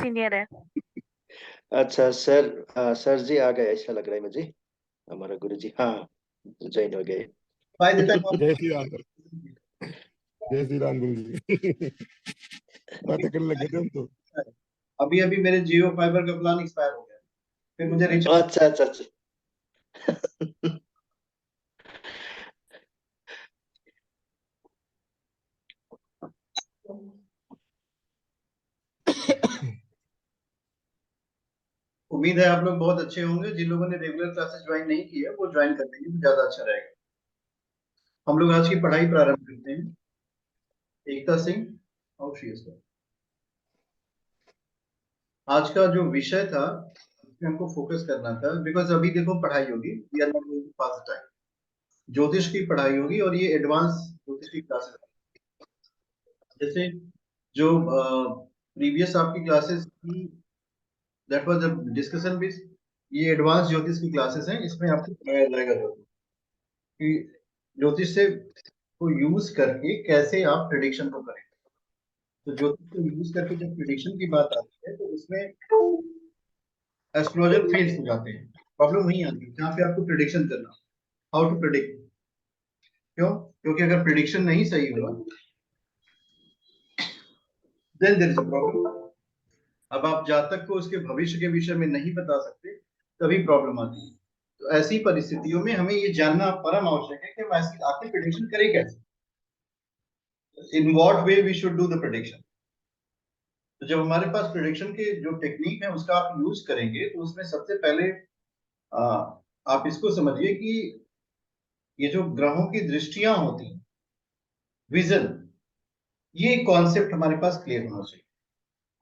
Senior है। अच्छा sir, sir जी आ गए ऐसा लग रहा है मुझे। हमारा गुरु जी, हाँ, ज्वाइन हो गए। बाय द टाइम जय श्री राम। जय श्री राम गुरु जी। बातें करने लगे थे हम तो। अभी अभी मेरे जियो फाइबर का प्लान एक्सपायर हो गया, फिर मुझे रिचार्ज। अच्छा अच्छा अच्छा। उम्मीद है आप लोग बहुत अच्छे होंगे। जिन लोगों ने रेगुलर क्लासेस ज्वाइन नहीं की है वो ज्वाइन कर लेंगे तो ज्यादा अच्छा रहेगा। हम लोग आज की पढ़ाई प्रारंभ करते हैं। एकता सिंह और श्री सर। आज का जो विषय था उसमें हमको फोकस करना था, बिकॉज अभी देखो पढ़ाई होगी, we are not going to pass the time. ज्योतिष की पढ़ाई होगी और ये एडवांस ज्योतिष की क्लासेस, जैसे जो प्रीवियस आपकी क्लासेस की, that was the discussion base. ये एडवांस ज्योतिष की क्लासेस हैं, इसमें आपको पढ़ाया जाएगा कि ज्योतिष से को यूज करके कैसे आप प्रिडिक्शन को करें। तो ज्योतिष को यूज करके जब प्रिडिक्शन की बात आती है तो उसमें एस्ट्रोलॉजर फेल्स हो जाते हैं। प्रॉब्लम वहीं आती है जहाँ पे आपको प्रिडिक्शन करना, हाउ टू प्रिडिक्ट। क्यों? क्योंकि अगर प्रिडिक्शन नहीं सही होगा then there is a problem. अब आप जातक को उसके भविष्य के विषय में नहीं बता सकते, तभी प्रॉब्लम आती है। तो ऐसी परिस्थितियों में हमें ये जानना परम आवश्यक है कि हम ऐसी आखिर प्रिडिक्शन करें कैसे, in what way we should do the prediction. तो जब हमारे पास प्रिडिक्शन के जो टेक्निक है उसका आप यूज करेंगे तो उसमें सबसे पहले आ, आप इसको समझिए कि ये जो ग्रहों की दृष्टियां होती हैं, विजन, ये कॉन्सेप्ट हमारे पास क्लियर होना चाहिए।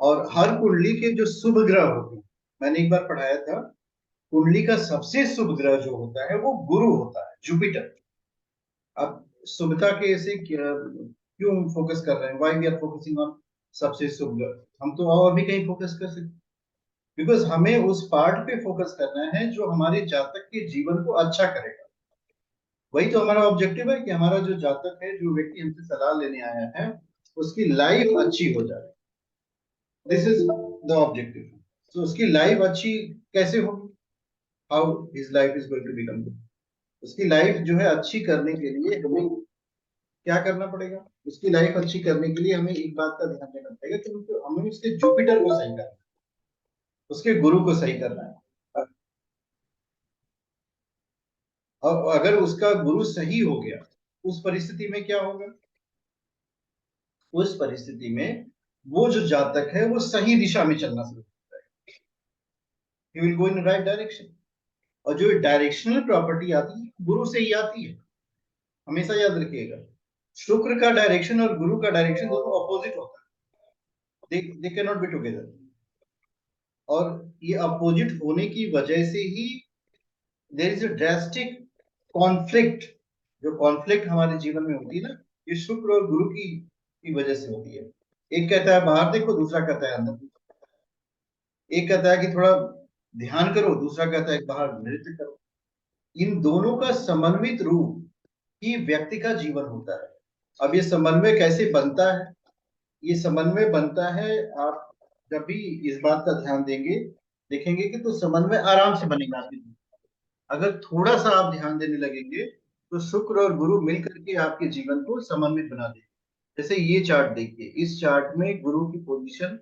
और हर कुंडली के जो शुभ ग्रह होते हैं, मैंने एक बार पढ़ाया था, कुंडली का सबसे शुभ ग्रह जो होता है वो गुरु होता है, जुपिटर। अब शुभता के ऐसे क्यों फोकस कर रहे हैं, why we are focusing on सबसे शुभ ग्रह? हम तो और भी कहीं फोकस कर सकते, बिकॉज हमें उस पार्ट पे फोकस करना है जो हमारे जातक के जीवन को अच्छा करेगा। वही तो हमारा ऑब्जेक्टिव है कि हमारा जो जातक है, जो व्यक्ति हमसे सलाह लेने आया है, उसकी लाइफ अच्छी हो जाए। This is the objective. तो उसकी लाइफ अच्छी कैसे होगी, how his life is going to become good. उसकी लाइफ जो है अच्छी करने के लिए हमें क्या करना पड़ेगा? उसकी लाइफ अच्छी करने के लिए हमें एक बात का ध्यान देना पड़ेगा कि हमें उसके जुपिटर को सही करना है, उसके गुरु को सही करना है। और अगर उसका गुरु सही हो गया, उस परिस्थिति में क्या होगा? उस परिस्थिति में वो जो जातक है वो सही दिशा में चलना शुरू करता है, he will go in the right direction। और जो डायरेक्शनल प्रॉपर्टी आती है गुरु से ही आती है, हमेशा याद रखिएगा। शुक्र का डायरेक्शन और गुरु का डायरेक्शन दोनों अपोजिट होता है, they can not be together. और ये अपोजिट होने की वजह से ही there is a drastic conflict. जो कॉन्फ्लिक्ट हमारे जीवन में होती है ना, ये शुक्र और गुरु की वजह से होती है। एक कहता है बाहर देखो, दूसरा कहता है अंदर देखो। एक कहता है कि थोड़ा ध्यान करो, दूसरा कहता है बाहर नृत्य करो। इन दोनों का समन्वित रूप ही व्यक्ति का जीवन होता है। अब ये समन्वय कैसे बनता है? ये समन्वय बनता है, आप जब भी इस बात का ध्यान देंगे, देखेंगे कि तो समन्वय आराम से बनेगा आपके जीवन। अगर थोड़ा सा आप ध्यान देने लगेंगे तो शुक्र और गुरु मिलकर के आपके जीवन को समन्वित बना देंगे। जैसे ये चार्ट देखिए, इस चार्ट में गुरु की पोजीशन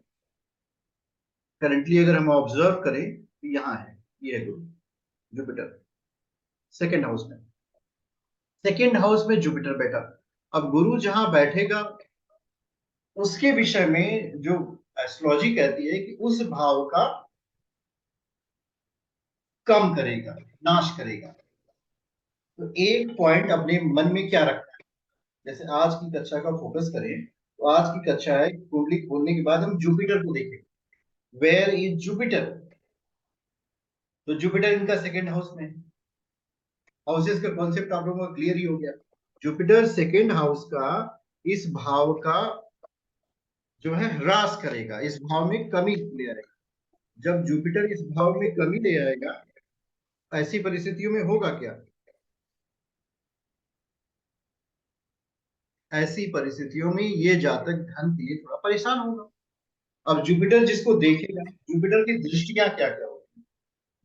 करंटली अगर हम ऑब्जर्व करें तो यहाँ है, ये है गुरु, जुपिटर सेकेंड हाउस में। सेकेंड हाउस में जुपिटर बैठा। अब गुरु जहां बैठेगा उसके विषय में जो एस्ट्रोलॉजी कहती है कि उस भाव का कम करेगा, नाश करेगा। तो एक पॉइंट अपने मन में क्या रखना है, जैसे आज की कक्षा का फोकस करें तो आज की कक्षा है, कुंडली खोलने के बाद हम जुपिटर को देखें, वेयर इज जुपिटर। तो जुपिटर इनका सेकेंड हाउस में। हाउसेस का कॉन्सेप्ट आप लोगों को क्लियर ही हो गया। जुपिटर सेकेंड हाउस का इस भाव का जो है ह्रास करेगा, इस भाव में कमी ले आएगा। जब जुपिटर इस भाव में कमी ले आएगा, ऐसी परिस्थितियों में होगा क्या? ऐसी परिस्थितियों में ये जातक धन के लिए थोड़ा परेशान होगा। अब जुपिटर जिसको देखेगा, जुपिटर की दृष्टियां क्या क्या होती है?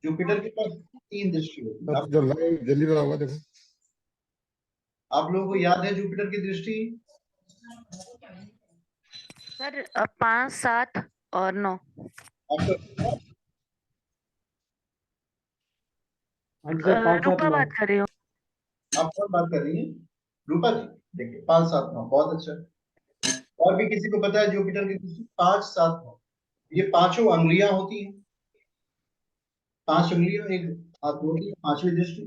जुपिटर के पास 3 दृष्टि होती है। सब जल रहा है, जल्दी रहा होगा देखो। आप लोगों को याद है जुपिटर की दृष्टि? सर 5, 7 और 9। आपका रूपा बात कर रही हूँ। आप कौन बात कर रही हैं? रूपा जी। देखिए 5, 7, 9 बहुत अच्छा। और भी किसी को पता है जुपिटर की दृष्टि? 5, 7, 9 ये पांचों अंगुलियां होती हैं। 5 अंगुलियां एक हाथ में होती है, 5वीं दृष्टि।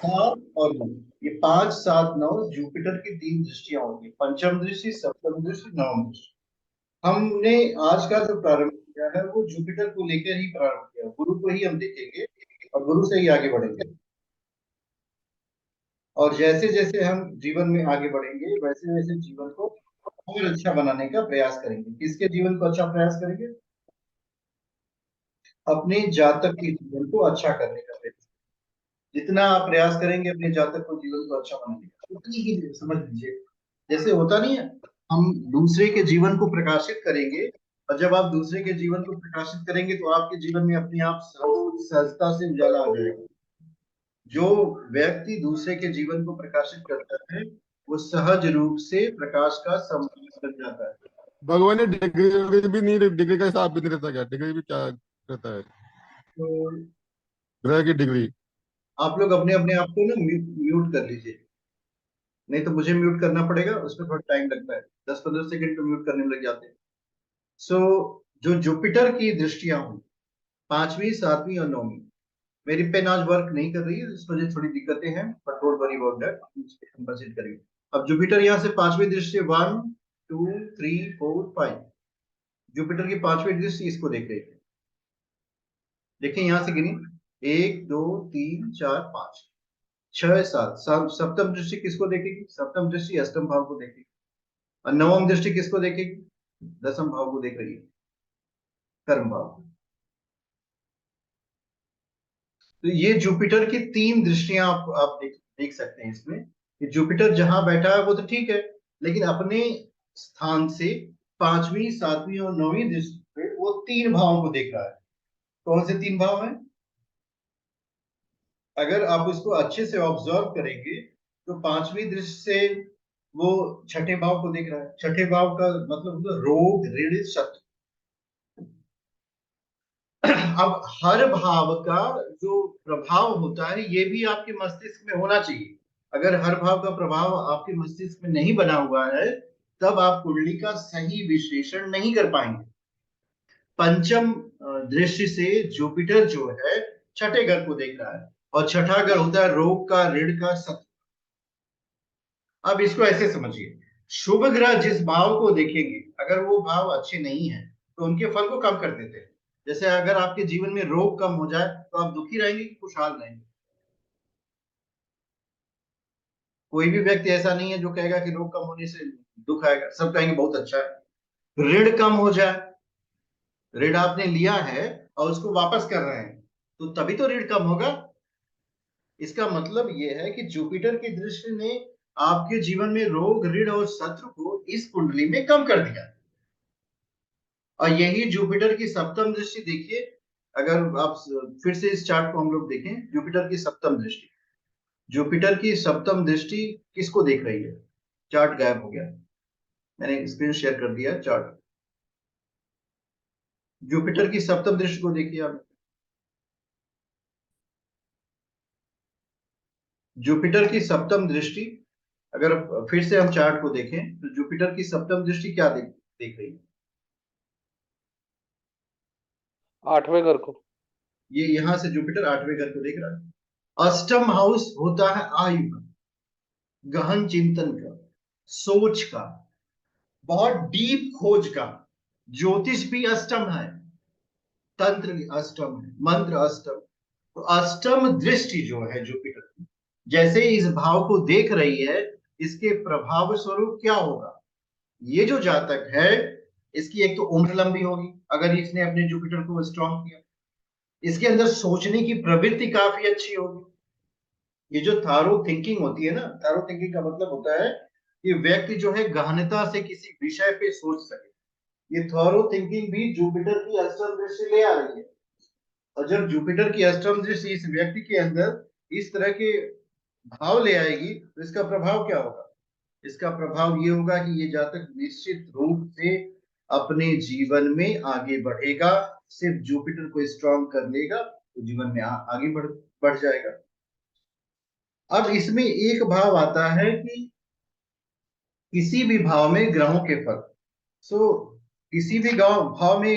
7 और 9 ये 5, 7, 9 जुपिटर की 3 दृष्टियां होती है। पंचम दृष्टि, सप्तम दृष्टि, नवम दृष्टि। हमने आज का जो प्रारंभ किया है वो जुपिटर को लेकर ही प्रारंभ किया। गुरु को ही हम देखेंगे और गुरु से ही आगे बढ़ेंगे। और जैसे जैसे हम जीवन में आगे बढ़ेंगे वैसे वैसे जीवन को और अच्छा बनाने का प्रयास करेंगे। किसके जीवन को अच्छा प्रयास करेंगे? अपने जातक के जीवन को अच्छा करने का प्रयास। जितना आप प्रयास करेंगे अपने जातक को जीवन को अच्छा बनाने का, उतनी ही समझ लीजिए जैसे होता नहीं है, हम दूसरे के जीवन को प्रकाशित करेंगे। और जब आप दूसरे के जीवन को प्रकाशित करेंगे तो आपके जीवन में अपने आप सहजता से उजाला आ जाएगा। जो व्यक्ति दूसरे के जीवन को प्रकाशित करता है वो सहज रूप से प्रकाश का संबंध बन जाता है। भगवान ने डिग्री भी नहीं, डिग्री का हिसाब भी नहीं रहता क्या? डिग्री भी क्या रहता है? तो ग्रह की डिग्री। आप लोग अपने अपने आप को ना म्यूट कर लीजिए, नहीं तो मुझे म्यूट करना पड़ेगा, उसमें थोड़ा टाइम लगता है। 10-15 सेकंड तो म्यूट करने में लग जाते हैं। सो जो जुपिटर की दृष्टियां हुई 5वीं, 7वीं और 9वीं, मेरी पेन आज वर्क नहीं कर रही है, इस वजह थोड़ी दिक्कतें हैं, but don't worry about that, हम प्रोसीड करेंगे। अब जुपिटर यहाँ से 5वीं दृष्टि 1, 2, 3, 4, 5, जुपिटर की 5वीं दृष्टि इसको देख रही है। देखिए यहाँ से गिनी 1, 2, 3, 4, 5, 6, 7। सप्तम दृष्टि किसको देखेगी? सप्तम दृष्टि अष्टम भाव को देखेगी। और नवम दृष्टि किसको देखेगी? 10म भाव को देख रही है, कर्म भाव। तो ये जुपिटर की 3 दृष्टियां आप देख सकते हैं इसमें कि जुपिटर जहां बैठा है वो तो ठीक है, लेकिन अपने स्थान से 5वीं, 7वीं और 9वीं दृष्टि पे वो 3 भावों को देख रहा है। कौन से 3 भाव हैं? अगर आप उसको अच्छे से ऑब्जर्व करेंगे तो 5वीं दृष्टि से वो छठे भाव को देख रहा है। छठे भाव का मतलब होता है रोग, ऋण, शत्रु। अब हर भाव का जो प्रभाव होता है ये भी आपके मस्तिष्क में होना चाहिए। अगर हर भाव का प्रभाव आपके मस्तिष्क में नहीं बना हुआ है तब आप कुंडली का सही विश्लेषण नहीं कर पाएंगे। पंचम दृष्टि से जुपिटर जो है छठे घर को देख रहा है और छठा घर होता है रोग का, ऋण का, शत्रु। अब इसको ऐसे समझिए, शुभ ग्रह जिस भाव को देखेंगे अगर वो भाव अच्छे नहीं है तो उनके फल को कम कर देते हैं। जैसे अगर आपके जीवन में रोग कम हो जाए तो आप दुखी रहेंगे कि खुशहाल रहेंगे? कोई भी व्यक्ति ऐसा नहीं है जो कहेगा कि रोग कम होने से दुख आएगा, सब कहेंगे बहुत अच्छा है। ऋण कम हो जाए, ऋण आपने लिया है और उसको वापस कर रहे हैं तो तभी तो ऋण कम होगा। इसका मतलब यह है कि जुपिटर की दृष्टि ने आपके जीवन में रोग, ऋण और शत्रु को इस कुंडली में कम कर दिया। और यही जुपिटर की सप्तम दृष्टि देखिए, अगर आप फिर से इस चार्ट को हम लोग देखें, जुपिटर की सप्तम दृष्टि, जुपिटर की सप्तम दृष्टि किसको देख रही है? चार्ट गायब हो गया, मैंने स्क्रीन शेयर कर दिया चार्ट। जुपिटर की सप्तम दृष्टि को देखिए आप। जुपिटर की सप्तम दृष्टि, अगर फिर से हम चार्ट को देखें तो जुपिटर की सप्तम दृष्टि क्या देख रही है? 8वें घर को। ये यहां से जुपिटर 8वें घर को देख रहा है। अष्टम हाउस होता है आयु का, गहन चिंतन का, सोच का, बहुत डीप खोज का। ज्योतिष भी अष्टम है, तंत्र भी अष्टम है, मंत्र अष्टम। तो अष्टम दृष्टि जो है जुपिटर की, जैसे इस भाव को देख रही है इसके प्रभाव स्वरूप क्या होगा? ये जो जातक है इसकी एक तो उम्र लंबी होगी अगर इसने अपने जुपिटर को स्ट्रॉन्ग किया। इसके अंदर सोचने की प्रवृत्ति काफी अच्छी होगी। ये जो थारो थिंकिंग होती है ना, थारो थिंकिंग का मतलब होता है कि व्यक्ति जो है गहनता से किसी विषय पे सोच सके। ये थॉरो थिंकिंग भी जुपिटर की अष्टम दृष्टि ले आ रही है। और जब जुपिटर की अष्टम दृष्टि इस व्यक्ति के अंदर इस तरह के भाव ले आएगी तो इसका प्रभाव क्या होगा? इसका प्रभाव ये होगा कि ये जातक निश्चित रूप से अपने जीवन में आगे बढ़ेगा। सिर्फ जुपिटर को स्ट्रांग कर लेगा तो जीवन में आगे बढ़ जाएगा। अब इसमें एक भाव आता है कि किसी भी भाव में ग्रहों के फल। सो किसी भी भाव में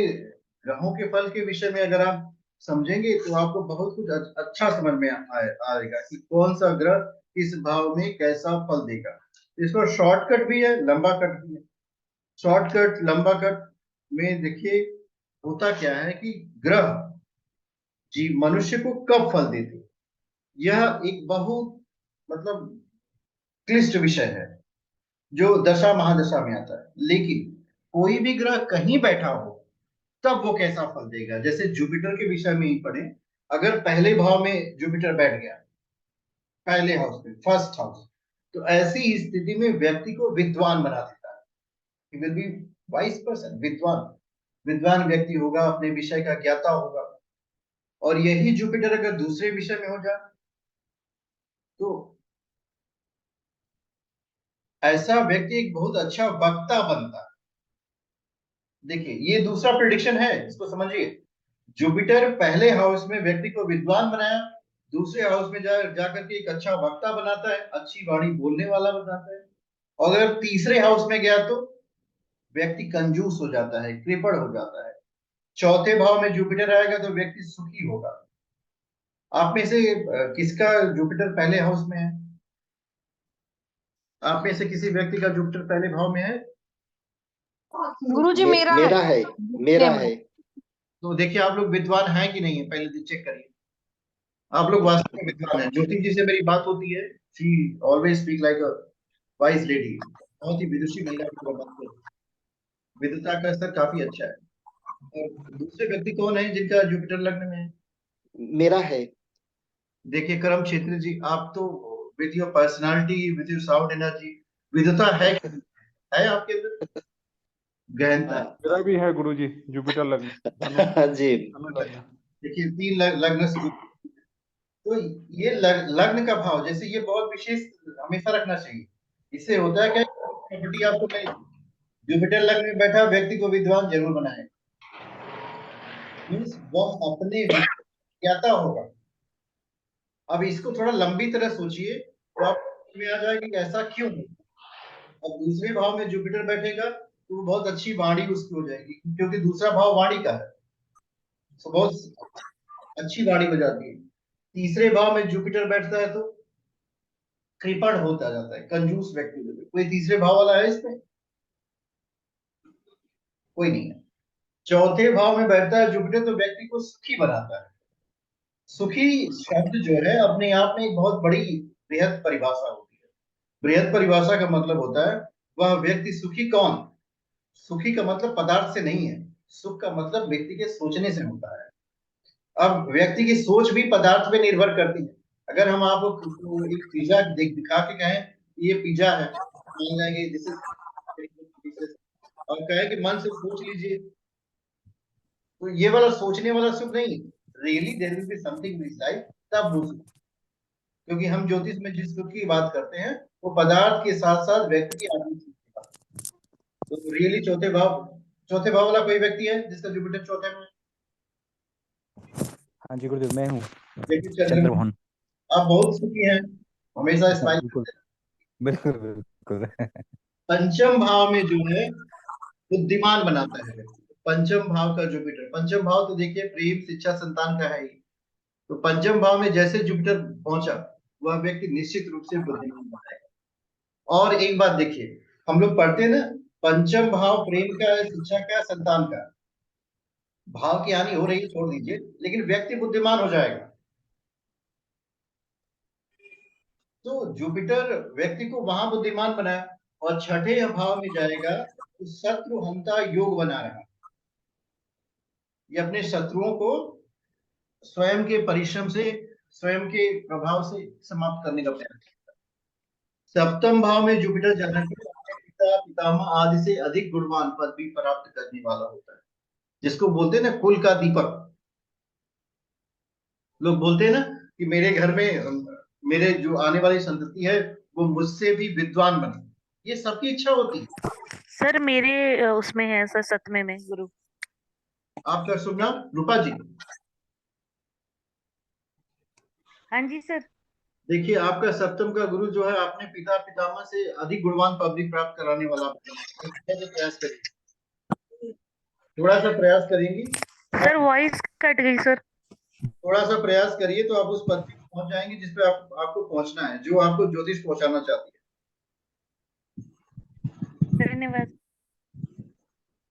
ग्रहों के फल के विषय में अगर आप समझेंगे तो आपको बहुत कुछ अच्छा समझ में आएगा कि कौन सा ग्रह किस भाव में कैसा फल देगा। इसका शॉर्टकट भी है, लंबा कट भी है। शॉर्टकट लंबा कट में देखिए होता क्या है कि ग्रह जी मनुष्य को कब फल देते, यह एक बहुत मतलब क्लिष्ट विषय है जो दशा महादशा में आता है। लेकिन कोई भी ग्रह कहीं बैठा हो तब वो कैसा फल देगा। जैसे जुपिटर के विषय में ही पढ़े, अगर पहले भाव में जुपिटर बैठ गया, पहले हाउस में, फर्स्ट हाउस, तो ऐसी स्थिति में व्यक्ति को विद्वान बना देता है। He will be wise person, विद्वान व्यक्ति होगा, अपने विषय का ज्ञाता होगा। और यही जुपिटर अगर दूसरे विषय में हो जाए तो ऐसा व्यक्ति एक बहुत अच्छा वक्ता बनता है। देखिए ये दूसरा प्रेडिक्शन है, इसको समझिए। जुपिटर पहले हाउस में व्यक्ति को विद्वान बनाया, दूसरे हाउस में जाकर के एक अच्छा वक्ता बनाता है, अच्छी वाणी बोलने वाला बनाता है। और अगर तीसरे हाउस में गया तो व्यक्ति कंजूस हो जाता है, कृपण हो जाता है। चौथे भाव में जुपिटर आएगा तो व्यक्ति सुखी होगा। आप में से किसका जुपिटर पहले हाउस में है? आप में से किसी व्यक्ति का जुपिटर पहले भाव में है? गुरुजी मेरा मेरा है, मेरा सेम है। तो देखिए आप लोग विद्वान हैं कि नहीं है, पहले चेक करिए। आप लोग वास्तव में विद्वान हैं। ज्योति जी से मेरी बात होती है, she always speak like a wise lady, बहुत ही विदुषी महिला की तरह बात करती है। विद्वता का स्तर काफी अच्छा है। और दूसरे व्यक्ति कौन है जिनका जुपिटर लग्न में है? मेरा है। देखिए करम क्षेत्र जी, आप तो with your personality, with your sound energy, विद्वता है आपके अंदर, गहनता। हाँ। मेरा भी है गुरुजी, जुपिटर लग्न, धनु जी। धनु लग्न। देखिए 3 लग्न से तो ये लग्न का भाव, जैसे ये बहुत विशेष हमेशा रखना चाहिए। इससे होता है क्या, प्रॉपर्टी आपको नहीं, जुपिटर लग्न में बैठा व्यक्ति को विद्वान जरूर बनाए, मीन्स वह अपने ज्ञाता होगा। अब इसको थोड़ा लंबी तरह सोचिए तो आप में आ जाएगा कि ऐसा क्यों है। अब दूसरे भाव में जुपिटर बैठेगा तो बहुत अच्छी वाणी उसकी हो जाएगी, क्योंकि दूसरा भाव वाणी का है, तो बहुत अच्छी वाणी हो जाती है। तीसरे भाव में जुपिटर बैठता है तो कृपण होता जाता है, कंजूस व्यक्ति हो जाता है। कोई तीसरे भाव वाला है इसमें? कोई नहीं है। चौथे भाव में बैठता है जुपिटर तो व्यक्ति को सुखी बनाता है। सुखी शब्द जो है अपने आप में एक बहुत बड़ी बृहद परिभाषा होती है। बृहद परिभाषा का मतलब होता है वह व्यक्ति सुखी कौन? सुखी का मतलब पदार्थ से नहीं है, सुख का मतलब व्यक्ति के सोचने से होता है। अब व्यक्ति की सोच भी पदार्थ पे निर्भर करती है। अगर हम आपको एक पिज्जा दिखा के कहें ये पिज्जा है, मान जाएंगे दिस इज, और कहें कि मन से सोच लीजिए, तो ये वाला सोचने वाला सुख नहीं, really there will be something in life, तब वो सुख। क्योंकि हम ज्योतिष में जिस सुख की बात करते हैं वो पदार्थ के साथ साथ व्यक्ति की आत्मिक सुख की बात। तो रियली चौथे भाव वाला कोई व्यक्ति है जिसका जुपिटर चौथे में? हाँ जी गुरुदेव, मैं हूँ देखिए चंद्रमोहन। आप बहुत सुखी हैं, हमेशा स्माइल बिल्कुल करते हैं। बिल्कुल बिल्कुल। पंचम भाव में जो है बुद्धिमान बनाता है व्यक्ति को। पंचम भाव का जुपिटर, पंचम भाव तो देखिए प्रेम शिक्षा संतान का है ही। तो पंचम भाव में जैसे जुपिटर पहुंचा वह व्यक्ति निश्चित रूप से बुद्धिमान बनाएगा। और एक बात देखिए, हम लोग पढ़ते हैं ना, पंचम भाव प्रेम का, शिक्षा का, संतान का। भाव की हानि हो रही है छोड़ दीजिए, लेकिन व्यक्ति बुद्धिमान हो जाएगा। तो जुपिटर व्यक्ति को वहां बुद्धिमान बनाया और छठे भाव में जाएगा तो शत्रु हंता योग बना रहा। ये अपने शत्रुओं को स्वयं के परिश्रम से, स्वयं के प्रभाव से समाप्त करने का प्रयास करता है। सप्तम भाव में जुपिटर जाना के अपने पिता पितामह आदि से अधिक गुणवान पदवी प्राप्त करने वाला होता है, जिसको बोलते हैं ना कुल का दीपक। लोग बोलते हैं ना कि मेरे घर में मेरे जो आने वाली संतति है वो मुझसे भी विद्वान बने, ये सबकी इच्छा होती है। सर मेरे उसमें है सर, सतमे में गुरु। आपका शुभ नाम? रूपा जी। हाँ जी सर। देखिए आपका सप्तम का गुरु जो है अपने पिता पितामह से अधिक गुणवान पदवी प्राप्त कराने वाला प्रयास करेंगे, थोड़ा सा प्रयास करेंगी, सर वॉइस कट गई सर। थोड़ा सा प्रयास करिए तो आप उस पद पे पहुंच जाएंगे जिस पे आपको पहुंचना है, जो आपको ज्योतिष पहुंचाना चाहती है। धन्यवाद।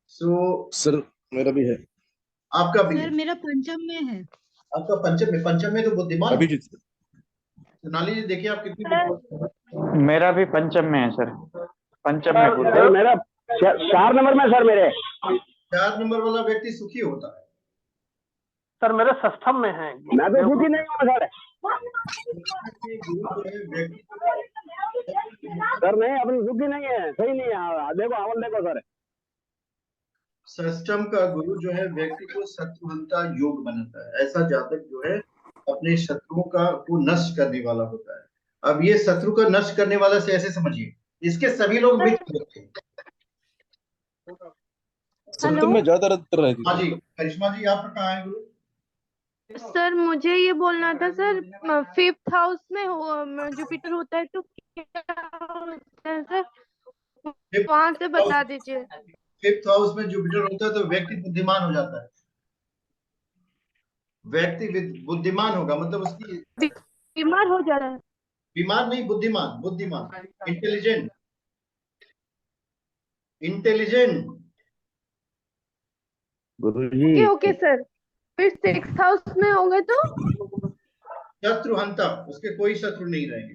सो सर मेरा भी है। आपका भी सर है? मेरा पंचम में है। आपका पंचम में तो बुद्धिमान। अभिजीत सर। सोनाली जी देखिए आप कितनी बुद्धिमान। मेरा भी पंचम में है सर, पंचम में गुरु। सर मेरा 4 नंबर में सर मेरे। 4 नंबर वाला व्यक्ति सुखी होता है। सर मेरे षष्ठम में है। मैं तो सुखी नहीं हूँ सर। गुरु जो है व्यक्ति सर नहीं, अपनी सुखी नहीं है, सही नहीं है। देखो अवल देखो सर। षष्ठम का गुरु जो है व्यक्ति को शत्रुहंता योग बनाता है। ऐसा जातक जो है अपने शत्रुओं का को नष्ट करने वाला होता है। अब ये शत्रु का नष्ट करने वाला से ऐसे समझिए, इसके सभी लोग मित्र होते हैं। सप्तम में ज्यादा रहती हाँ है। जी करिश्मा जी, आपका कहाँ है गुरु? सर मुझे ये बोलना था सर, 5th हाउस में जुपिटर होता है तो क्या होता है सर, वहां से बता दीजिए। 5th हाउस में जुपिटर होता है तो व्यक्ति बुद्धिमान हो जाता है। व्यक्ति बुद्धिमान होगा मतलब उसकी बीमार हो जा रहा है। बीमार नहीं, बुद्धिमान बुद्धिमान, intelligent intelligent. Okay okay sir, फिर 6th हाउस में होंगे तो शत्रुहंता, उसके कोई शत्रु नहीं रहेंगे।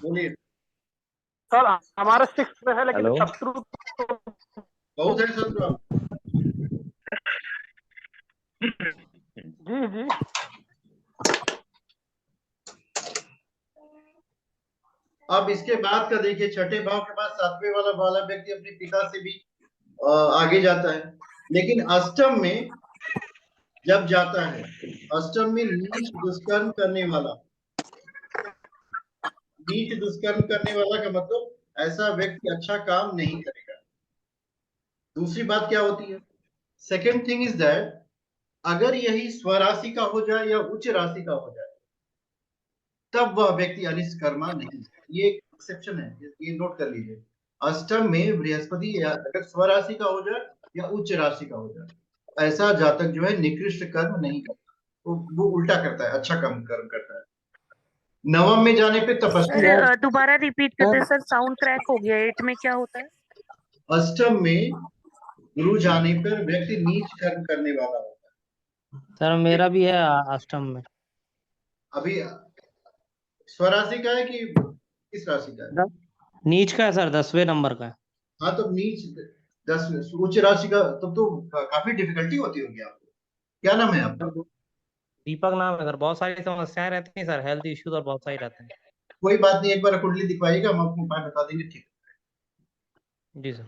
बोलिए। सर हमारा 6th में है लेकिन शत्रु बहुत है शत्रु आप। जी जी। अब इसके बाद का देखिए, छठे भाव के बाद 7वें वाला व्यक्ति अपने पिता से भी आगे जाता है, लेकिन अष्टम में जब जाता है, अष्टम में नीच दुष्कर्म करने वाला, नीच दुष्कर्म करने वाला का मतलब ऐसा व्यक्ति अच्छा काम नहीं करेगा। दूसरी बात क्या होती है, सेकेंड थिंग इज दैट अगर यही स्वराशि का हो जाए या उच्च राशि का हो जाए तब वह व्यक्ति अनिष्कर्मा नहीं है। ये एक एक्सेप्शन है, ये नोट कर लीजिए। अष्टम में बृहस्पति अगर स्वराशि का हो जाए या उच्च राशि का हो जाए, ऐसा जातक जो है निकृष्ट कर्म नहीं करता, वो उल्टा करता है, अच्छा कर्म करता है। नवम में जाने पे तपस्या। सर दोबारा रिपीट करते सर, साउंड क्रैक हो गया। 8 में क्या होता है? अष्टम में गुरु जाने पर व्यक्ति नीच कर्म करने वाला होता है। सर मेरा भी है अष्टम में। अभी स्वराशि का है कि किस राशि का है? नीच का है सर, 10वें नंबर का है। हाँ तो नीच 10 उच्च राशि का, तब तो काफी डिफिकल्टी होती होगी आपको। क्या नाम है आपका? दीपक नाम है सर। बहुत सारी समस्याएं रहती हैं सर, हेल्थ इश्यूज और बहुत सारी रहते हैं। कोई बात नहीं, एक बार कुंडली दिखवाइएगा, हम आपको उपाय बता देंगे। ठीक जी सर।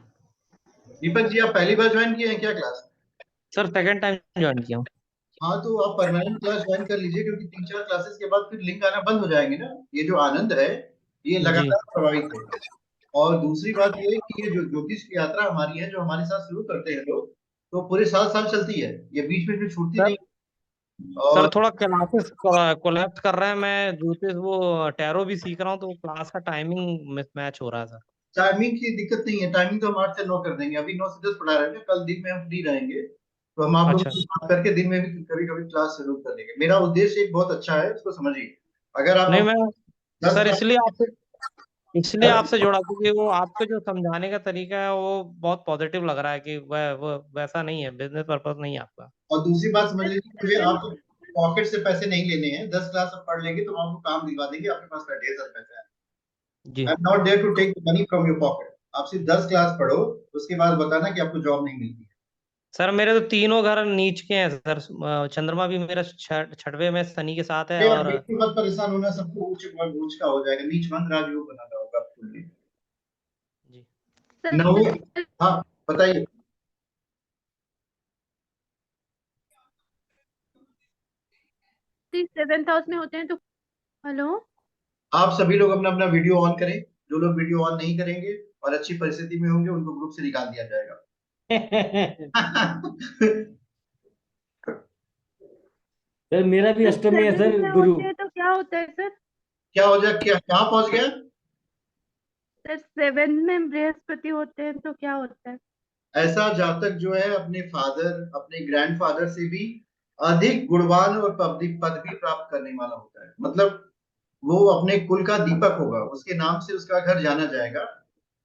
दीपक जी, आप पहली बार ज्वाइन किए हैं क्या class? Sir second time join किया हूँ। हाँ तो आप परमानेंट क्लास ज्वाइन कर लीजिए, क्योंकि 3-4 क्लासेस के बाद फिर लिंक आना बंद हो जाएंगे ना। ये जो आनंद है ये लगातार प्रभावित है। और दूसरी बात ये कि ये जो ज्योतिष की यात्रा हमारी है, जो हमारे साथ शुरू करते हैं लोग, तो पूरे 7 साल चलती है, ये बीच में छूटती नहीं। सर थोड़ा क्लासेस कोलैप्स कर रहा है। मैं ज्योतिष वो टैरो भी सीख रहा हूँ, तो क्लास का टाइमिंग मिसमैच हो रहा है सर। टाइमिंग की दिक्कत नहीं है, टाइमिंग तो हम 8 से 9 कर देंगे। अभी 9 से 10 पढ़ा रहे हैं, कल दिन में हम फ्री रहेंगे तो हम आप लोगों से बात करके दिन में भी कभी कभी क्लास शुरू कर देंगे। मेरा उद्देश्य एक बहुत अच्छा है, उसको समझिए। अगर आप नहीं मैं सर इसलिए आपसे जुड़ा, क्योंकि वो आपको जो समझाने का तरीका है वो बहुत पॉजिटिव लग रहा है कि वो वैसा नहीं है, बिजनेस पर्पस नहीं है आपका। और दूसरी बात समझ लीजिए, मुझे आप पॉकेट से पैसे नहीं लेने हैं। 10 क्लास आप पढ़ लेंगे तो हम आपको काम दिलवा देंगे, आपके पास ढेर सारा पैसा है। I am not there to take money from your pocket. आप सिर्फ 10 क्लास पढ़ो, उसके बाद बताना कि आपको जॉब नहीं मिलती है। सर मेरे तो तीनों घर नीच के हैं सर। चंद्रमा भी मेरा छठवें में शनि के साथ है। अरे आप और बिल्कुल मत परेशान होना, सबको ऊंच ऊंच का हो जाएगा, नीच मंद राजयोग बनाना होगा आपके लिए। जी नवो, हाँ बताइए। सेवेंथ हाउस में होते हैं तो हेलो आप सभी लोग अपना अपना वीडियो ऑन करें। जो लोग वीडियो ऑन नहीं करेंगे और अच्छी परिस्थिति में होंगे उनको ग्रुप से निकाल दिया जाएगा। सर मेरा भी अष्टम में है सर में गुरु। होते हैं तो क्या होता है सर? क्या हो जाए, क्या कहाँ पहुंच गया? सर सेवेंथ में बृहस्पति होते हैं तो क्या होता है? ऐसा जातक जो है अपने फादर, अपने ग्रैंडफादर से भी अधिक गुणवान और पदवी प्राप्त करने वाला होता है। मतलब वो अपने कुल का दीपक होगा, उसके नाम से उसका घर जाना जाएगा।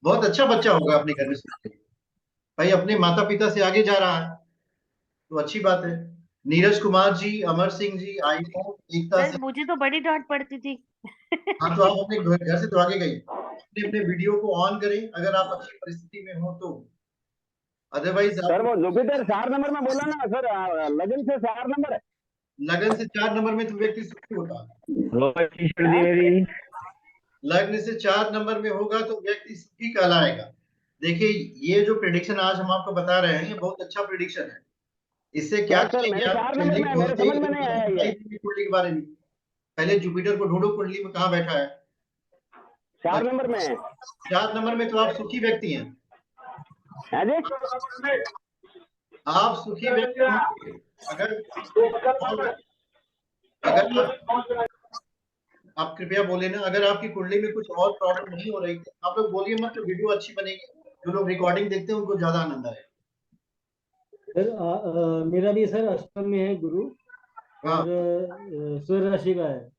बहुत अच्छा बच्चा होगा अपने घर में से। भाई अपने माता पिता से आगे जा रहा है तो अच्छी बात है। नीरज कुमार जी, अमर सिंह जी, आईफोन, एकता सर से। मुझे तो बड़ी डांट पड़ती थी। हाँ तो आप अपने घर से तो आगे गई। अपने अपने वीडियो को ऑन करें अगर आप अच्छी परिस्थिति में हो तो। अदरवाइज सर आप वो जुपिटर 4 नंबर में बोला ना सर, लगन से 4 नंबर है। लगन से 4 नंबर में तो व्यक्ति सुखी होता है। मेरी लग्न से 4 नंबर में होगा तो व्यक्ति सुखी कहलाएगा। देखिए ये जो प्रिडिक्शन आज हम आपको बता रहे हैं ये बहुत अच्छा प्रिडिक्शन है। इससे क्या सर करेंगे मेरे आप? 4 नंबर कुंडली में, मेरे खोलते ही समझ में नहीं आया ये। कुंडली के बारे में पहले जुपिटर को ढूंढो, कुंडली में कहाँ बैठा है। 4 नंबर में है। 4 नंबर में तो आप सुखी व्यक्ति हैं। हाँ जी आप सुखी व्यक्ति होंगे अगर अगर आप कृपया बोले ना, अगर आपकी कुंडली में कुछ और प्रॉब्लम नहीं हो रही थी आप लोग बोलिए मत, तो वीडियो अच्छी बनेगी। जो लोग रिकॉर्डिंग देखते हैं उनको ज्यादा आनंद आए। सर मेरा भी सर अष्टम में है गुरु हाँ और स्वर्ण राशि का है।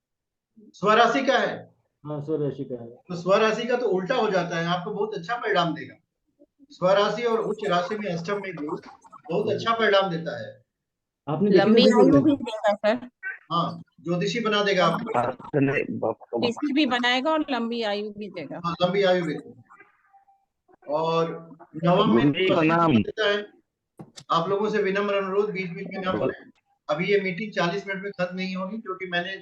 स्वराशि का है हाँ स्वर्ण राशि का है। तो स्वराशि का तो उल्टा हो जाता है, आपको बहुत अच्छा परिणाम देगा। स्वराशि और उच्च राशि में अष्टम में गुरु बहुत अच्छा परिणाम देता है। आपने देखी लंबी नहीं आयु वीडियो? भी देगा सर, हाँ ज्योतिषी बना देगा आपको। किसी भी बनाएगा और लंबी आयु भी देगा। हाँ लंबी आयु देगा। और नवम में पश्चिम देता है। आप लोगों से विनम्र अनुरोध, बीच बीच में ना बोले। अभी ये मीटिंग 40 मिनट में खत्म नहीं होगी क्योंकि मैंने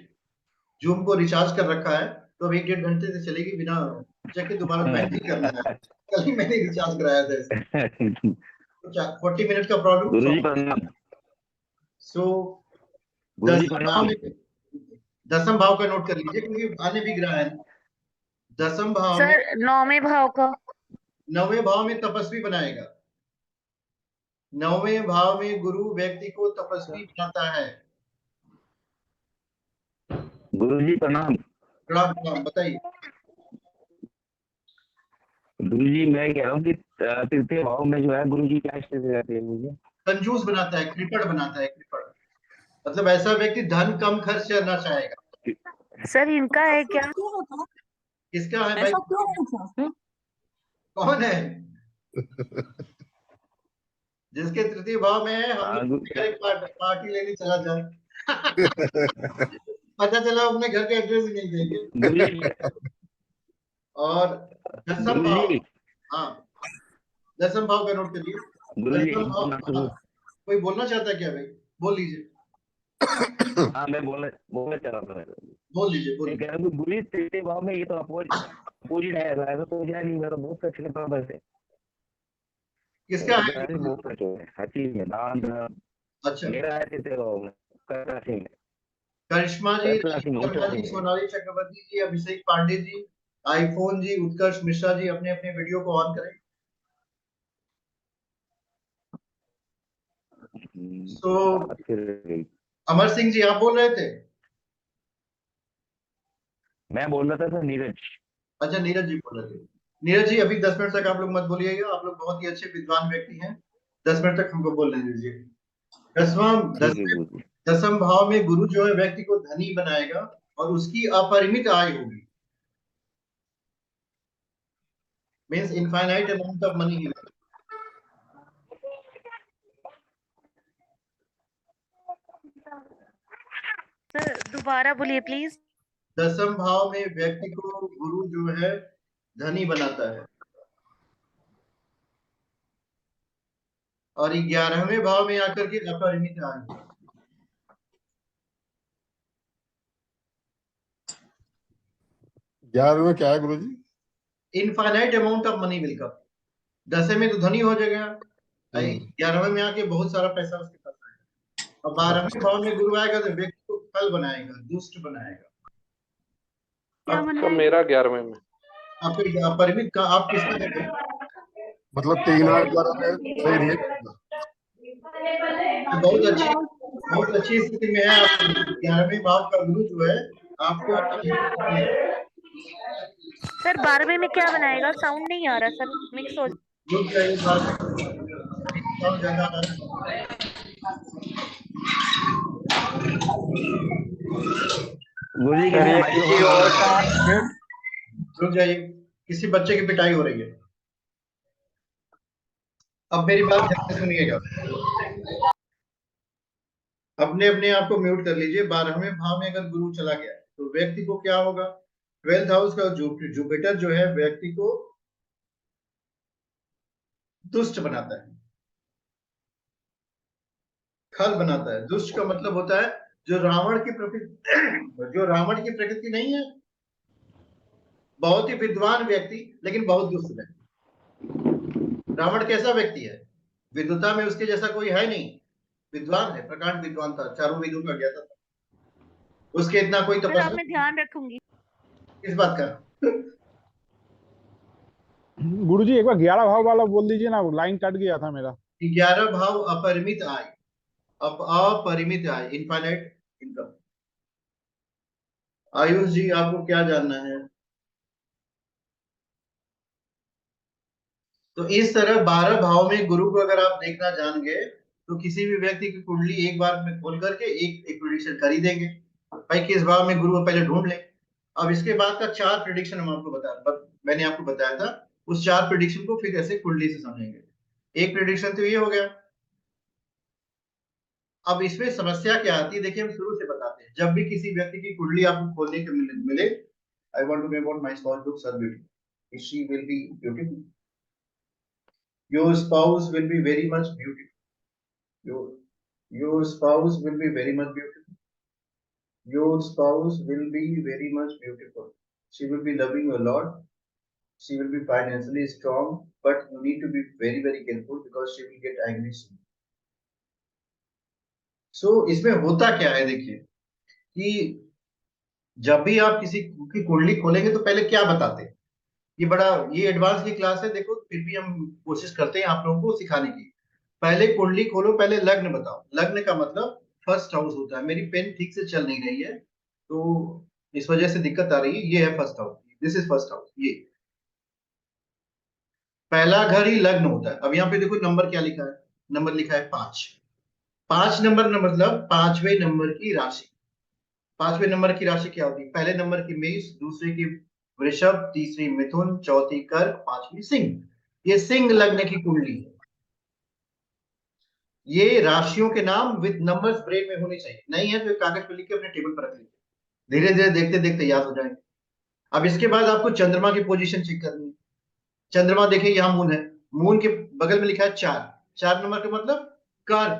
जूम को रिचार्ज कर रखा है तो अब 1-1.5 घंटे से चलेगी बिना चेक के। दोबारा ज्वाइन नहीं करना है, कल ही मैंने रिचार्ज कराया था इसे। तो 40 मिनट का प्रॉब्लम। सो दसम भाव का नोट कर लीजिए क्योंकि आने भी ग्रह है। दसम भाव में, सर 9वें भाव का। 9वें भाव में तपस्वी बनाएगा। 9वें भाव में गुरु व्यक्ति को तपस्वी बनाता है। गुरुजी प्रणाम। प्रणाम प्रणाम, बताइए। गुरुजी मैं कह रहा हूँ कि तृतीय भाव में जो है गुरुजी क्या स्थिति रहती है मुझे? कंजूस बनाता है, कृपण बनाता है। कृपण मतलब ऐसा व्यक्ति धन कम खर्च करना चाहेगा। सर इनका है क्या? किसका है भाई? ऐसा क्यों है सर? कौन है? जिसके तृतीय भाव में है हम लोग घर एक पार्टी लेने चला जाए। पता चला अपने घर का एड्रेस ही नहीं देंगे। और दसम भाव, हाँ दसम भाव का नोट करिए। दसम भाव, कोई बोलना चाहता है क्या भाई? बोल लीजिए। हाँ मैं बोलना चाह रहा था। बोल लीजिए बोलिए। कह रहा हूँ गुरु तृतीय भाव में ये तो अपोजिट है, ऐसा तो मुझे नहीं, मेरा बहुत अच्छे लगता है वैसे। किसका है? बहुत अच्छा है हर चीज में दान। अच्छा मेरा है तृतीय भाव में, कर्क राशि में। करिश्मा जी, उच्च राशि में। सोनाली चक्रवर्ती जी, अभिषेक पांडे जी, आईफोन जी, उत्कर्ष मिश्रा जी अपने अपने वीडियो को ऑन करें। अमर सिंह जी आप बोल रहे थे? मैं बोल रहा था नीरज। अच्छा नीरज जी बोल रहे थे। नीरज जी अभी 10 मिनट तक आप लोग मत बोलिएगा, आप लोग बहुत ही अच्छे विद्वान व्यक्ति हैं। 10 मिनट तक हमको बोलने दीजिए। दसम भाव में गुरु जो है व्यक्ति को धनी बनाएगा और उसकी अपरिमित आय होगी। Means infinite amount of money. Sir दोबारा बोलिए प्लीज। दसम भाव में व्यक्ति को गुरु जो है धनी बनाता है और 11वें भाव में आकर के अपरिमित आयु। 11 में क्या है गुरुजी? Infinite amount of money will come. 10वें में तो धनी हो जाएगा, 11वें में आके बहुत सारा पैसा उसके पास आएगा। और 12वें भाव में गुरु आएगा तो व्यक्ति को फल बनाएगा, दुष्ट बनाएगा। क्या अब बनाएगा? मेरा 11वें में। आपके अपरिमित का आप किसका देते हैं? मतलब 3 और 11 में सही नहीं है। तो बहुत अच्छी स्थिति में है। आप 11वें भाव का गुरु जो है आपको सर 12वें में क्या बनाएगा? साउंड नहीं आ रहा सर, मिक्स हो रुक जाइए, ज्यादा आ रहा है। गुरुजी सर ये किसी किसी और का रुक जाइए, किसी बच्चे की पिटाई हो रही है। अब मेरी बात ध्यान से सुनिएगा, अपने अपने आप को म्यूट कर लीजिए। 12वें भाव में अगर गुरु चला गया तो व्यक्ति को क्या होगा? 12th हाउस का जुपिटर जो है व्यक्ति को दुष्ट बनाता है, खल बनाता है। दुष्ट का मतलब होता है जो रावण की प्रकृति नहीं है, बहुत ही विद्वान व्यक्ति लेकिन बहुत दुष्ट है। रावण कैसा व्यक्ति है? विद्वता में उसके जैसा कोई है नहीं, विद्वान है, प्रकांड विद्वान था, चारों वेदों का ज्ञाता था। उसके इतना कोई सर, अब तपस्या मैं ध्यान रखूंगी इस बात का। गुरुजी एक बार 11 भाव वाला बोल दीजिए ना, लाइन कट गया था मेरा। 11 भाव अपरिमित आय, अपरिमित आय, इनफाइनाइट इनकम। आयुष जी आपको क्या जानना है? तो इस तरह 12 भाव में गुरु को अगर आप देखना जान गए तो किसी भी व्यक्ति की कुंडली एक बार में खोल करके एक प्रेडिक्शन कर ही देंगे भाई किस भाव में गुरु पहले ढूंढ ले। अब इसके बाद का 4 प्रेडिक्शन हम आपको मैंने आपको बताया था, उस 4 प्रेडिक्शन को फिर ऐसे कुंडली से समझेंगे। एक प्रेडिक्शन तो ये हो गया। अब इसमें समस्या क्या आती है, देखिए हम शुरू से बताते हैं। जब भी किसी व्यक्ति की कुंडली आपको खोलने के मिले, I want to about my spouse looks are beautiful, she will be beautiful, your spouse will be very much beautiful, your spouse will be very much beautiful, your spouse will be very much beautiful, she will be loving you a lot, she will be financially strong, but you need to be very very careful because she will get angry soon. So इसमें होता क्या है, देखिए कि जब भी आप किसी की कुंडली खोलेंगे तो पहले क्या बताते हैं, ये एडवांस की क्लास है, देखो फिर भी हम कोशिश करते हैं आप लोगों को सिखाने की। पहले कुंडली खोलो, पहले लग्न बताओ। लग्न का मतलब फर्स्ट हाउस होता है। मेरी पेन ठीक से चल नहीं रही है तो इस वजह से दिक्कत आ रही है। ये है first house, this is first house. ये पहला घर ही लग्न होता है। अब यहाँ पे देखो नंबर क्या लिखा है, नंबर लिखा है 5। 5 नंबर मतलब 5वें नंबर की राशि। 5वें नंबर की राशि क्या होती है? पहले नंबर की मेष, दूसरे की वृषभ, तीसरी मिथुन, चौथी कर्क, 5वीं सिंह। ये सिंह लग्न की कुंडली है। ये राशियों के नाम विद नंबर्स ब्रेन में होने चाहिए, नहीं है तो कागज पर लिख के अपने टेबल पर रख लीजिए, धीरे धीरे देखते देखते याद हो जाएंगे। अब इसके बाद आपको चंद्रमा की पोजीशन चेक करनी है। चंद्रमा देखिए यहाँ मून है, मून के बगल में लिखा है 4। 4 नंबर का मतलब कर्क,